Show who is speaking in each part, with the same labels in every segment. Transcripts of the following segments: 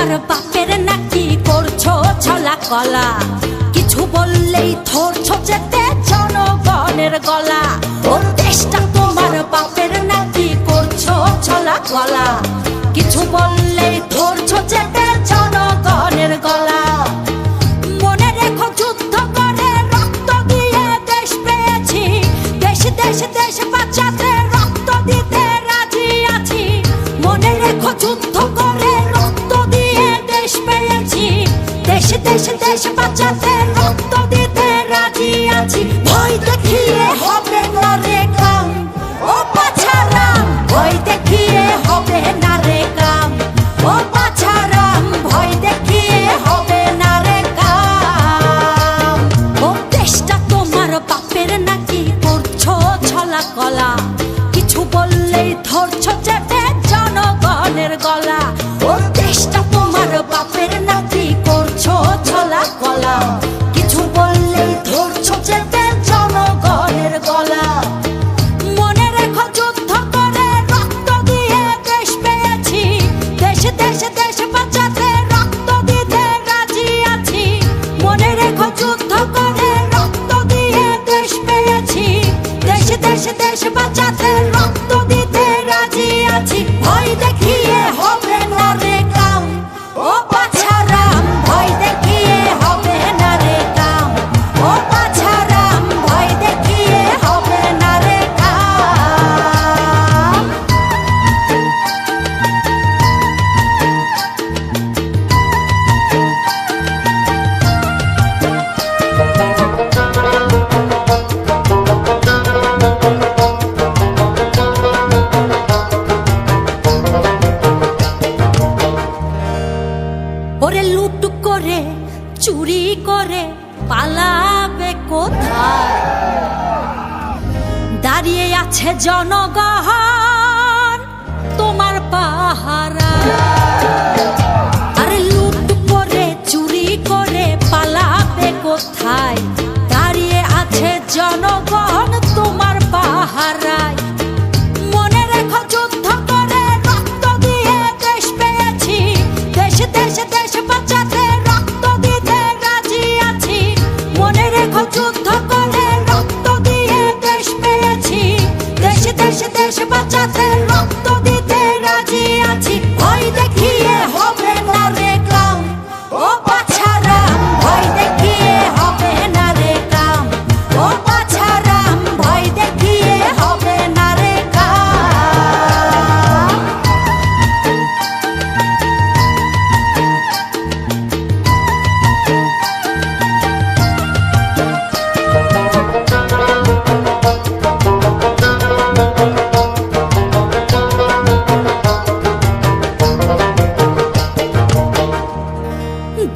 Speaker 1: তোমার বাপের নাকি করছো ছলা কলা, কিছু বললেই ধরছো যেতে জনগণের গলা। ও দেশটা তোমার বাপের নাকি করছো ছলা কলা, কিছু বললেই ধরছো যেতে জনগণের গলা। মনে রেখো যুদ্ধ করে রক্ত দিয়ে দেশ পেয়েছি, দেশ দেশ দেশ বাঁচাতে রক্ত দিতে রাজি আছি। মনে রেখো যুদ্ধ করে রক্ত দিয়ে দেশ পেয়েছি, দেশ দেশ দেশ বাঁচাতে রক্ত দিতে রাজি আছি। ভয় দেখিয়ে হবে না রে কাম, ও বাছারাম ভয় দেখিয়ে হবে না রে কাম, ও বাছারাম ভয় দেখিয়ে হবে না রে কাম। ও দেশটা তোমার বাপের নাকি করছো ছলা কলা, কিছু বললেই ধরছো চেপে জনগণের গলা। ও দেশটা তোমার বাপের নাকি করছো ছলা কলা, কিছু বললেই ধরছো চেপে জনগণের গলা। মনে রেখো যুদ্ধ করে রক্ত দিয়ে দেশ পেয়েছি, দেশ দেশ দেশ বাঁচাতে রক্ত দিতে রাজি আছি। মনে রেখো যুদ্ধ করে রক্ত দিয়ে দেশ পেয়েছি, দেশ দেশ দেশ বাঁচাতে রক্ত দিতে রাজি আছি। ভয় দেখিয়ে হবে না রে কাম, ও বাছারাম ভয় দেখিয়ে হবে না রে কাম, ও বাছারাম ভয় দেখিয়ে হবে না রে কাম। ওরে লুট করে চুরি করে পালাবে কোথায়, দাঁড়িয়ে আছে জনগণ তোমার পাহারা। আরে লুট করে চুরি করে পালাবে কোথায়, দাঁড়িয়ে আছে জনগণ তোমার পাহারায়। মনে রেখো যুদ্ধ করে রক্ত দিয়ে দেশ পেয়েছি, দেশ দেশ দেশ বাঁচাতে রক্ত দিতে রাজি আছি। মনে রেখো যুদ্ধ করে রক্ত দিয়ে দেশ পেয়েছি, দেশ দেশ দেশ বাঁচাতে রক্ত দিতে রাজি আছি। ভয় দেখিয়ে হবে না রে কাম, ও বাছারাম ভয় দেখিয়ে হবে না রে কাম, ও বাছারাম ভয় দেখিয়ে হবে না রে কাম।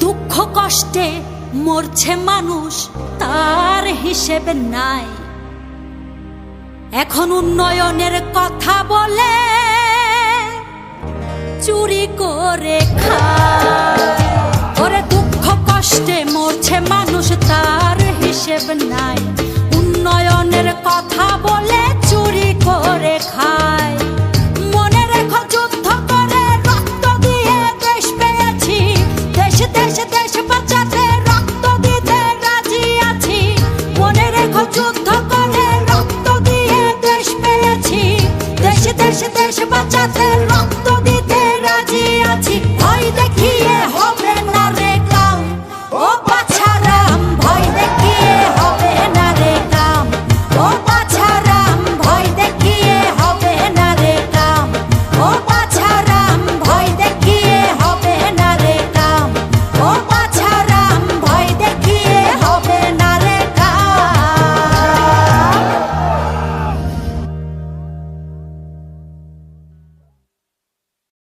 Speaker 1: দুঃখ কষ্টে মরছে মানুষ তার হিসেবে নাই, এখন উন্নয়নের কথা বলে চুরি করে খায়। ওরে দুঃখ কষ্টে মরছে মানুষ তার হিসেব নাই, উন্নয়নের কথা বলে